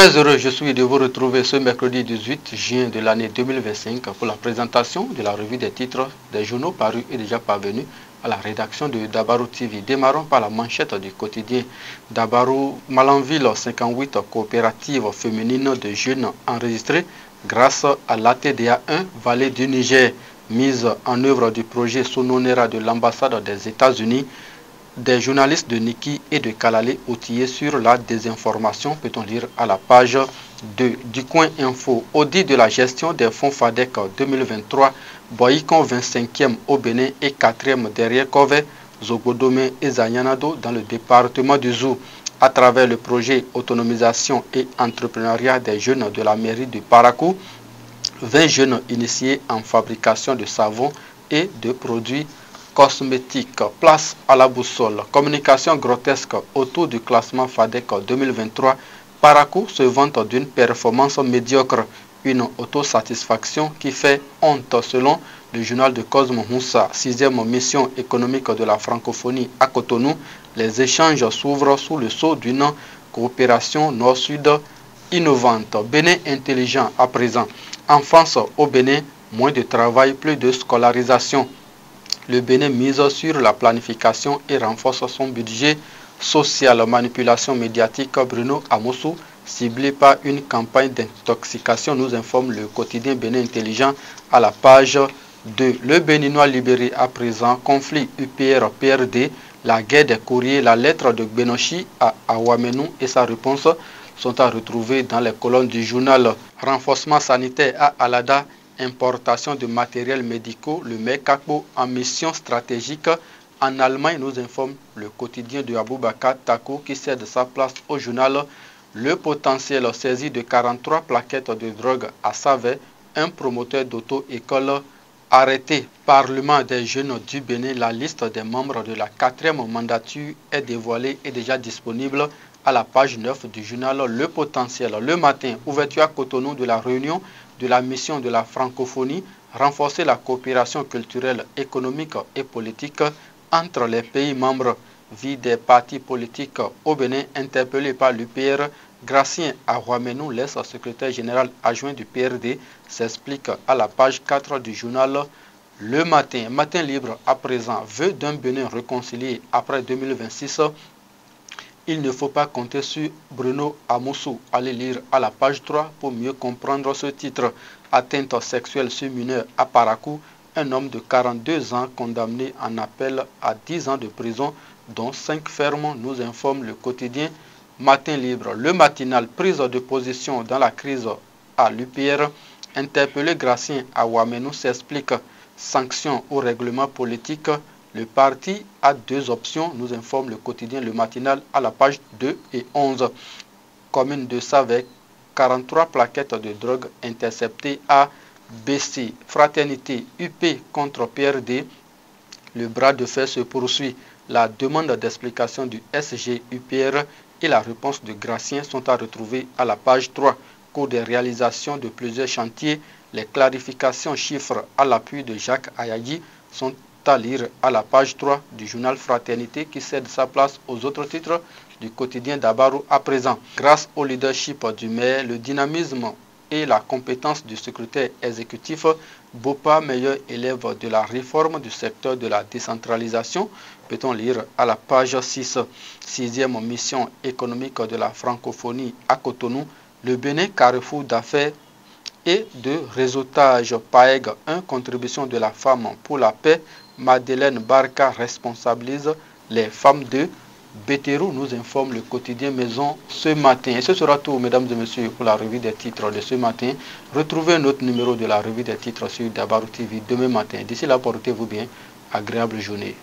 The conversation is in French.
Très heureux, je suis de vous retrouver ce mercredi 18 juin de l'année 2025 pour la présentation de la revue des titres des journaux parus et déjà parvenus à la rédaction de Dabarou TV. Démarrons par la manchette du quotidien Dabarou. Malanville 58 coopératives féminines de jeunes enregistrées grâce à l'ATDA 1 Vallée du Niger. Mise en œuvre du projet Sononera de l'ambassade des États-Unis. Des journalistes de Niki et de Kalale outillés sur la désinformation, peut-on lire à la page 2 du Coin Info. Audit de la gestion des fonds FADEC 2023, Boyikon 25e au Bénin et 4e derrière Kové, Zogodome et Zanyanado dans le département du Zou. À travers le projet Autonomisation et Entrepreneuriat des jeunes de la mairie de Parakou, 20 jeunes initiés en fabrication de savon et de produits cosmétique. Place à la boussole. Communication grotesque autour du classement FADEC 2023. Parakou se vante d'une performance médiocre. Une autosatisfaction qui fait honte selon le journal de Cosmo Moussa. 6e mission économique de la francophonie à Cotonou. Les échanges s'ouvrent sous le sceau d'une coopération nord-sud innovante. Bénin intelligent à présent. Enfance au Bénin, moins de travail, plus de scolarisation. Le Bénin mise sur la planification et renforce son budget social. Manipulation médiatique, Bruno Amoussou, ciblé par une campagne d'intoxication, nous informe le quotidien Bénin Intelligent à la page 2. Le Béninois libéré à présent, conflit UPR-PRD, la guerre des courriers, la lettre de Gbenochi à Awamenou et sa réponse sont à retrouver dans les colonnes du journal. Renforcement sanitaire à Alada. Importation de matériels médicaux, le MECACO en mission stratégique en Allemagne, nous informe le quotidien de Aboubakar Tako qui cède sa place au journal. Le potentiel saisi de 43 plaquettes de drogue à Savé, un promoteur d'auto-école arrêté. Parlement des jeunes du Bénin, la liste des membres de la 4e mandature est dévoilée et déjà disponible à la page 9 du journal Le Potentiel. Le matin, ouverture à Cotonou de la réunion de la mission de la francophonie, renforcer la coopération culturelle, économique et politique entre les pays membres. Vie des partis politiques au Bénin, interpellé par l'UPR, Gracien Arouamenou, l'ex-secrétaire général adjoint du PRD, s'explique à la page 4 du journal Le Matin. Matin libre à présent, vœu d'un Bénin réconcilié après 2026. Il ne faut pas compter sur Bruno Amoussou. Allez lire à la page 3 pour mieux comprendre ce titre. Atteinte sexuelle sur mineur à Parakou. Un homme de 42 ans condamné en appel à 10 ans de prison, dont 5 fermes, nous informe le quotidien Matin Libre. Le matinal, prise de position dans la crise à l'UPR. Interpellé Gracien Aouamenou s'explique. Sanctions au règlement politique. Le parti a 2 options, nous informe le quotidien Le Matinal à la page 2 et 11. Commune de Savec, 43 plaquettes de drogue interceptées à BC. Fraternité UP contre PRD. Le bras de fer se poursuit. La demande d'explication du SG-UPR et la réponse de Gracien sont à retrouver à la page 3. Cours des réalisations de plusieurs chantiers, les clarifications chiffres à l'appui de Jacques Ayagi sont à lire à la page 3 du journal Fraternité qui cède sa place aux autres titres du quotidien Dabarou à présent. Grâce au leadership du maire, le dynamisme et la compétence du secrétaire exécutif, Bopa, meilleur élève de la réforme du secteur de la décentralisation, peut-on lire à la page 6. 6e mission économique de la francophonie à Cotonou, le Bénin carrefour d'affaires et de réseautage. PAEG 1, contribution de la femme pour la paix. Madeleine Barca responsabilise les femmes de Bétérou, nous informe le quotidien Maison ce matin. Et ce sera tout, mesdames et messieurs, pour la revue des titres de ce matin. Retrouvez notre numéro de la revue des titres sur Dabarou TV demain matin. D'ici là, portez-vous bien. Agréable journée.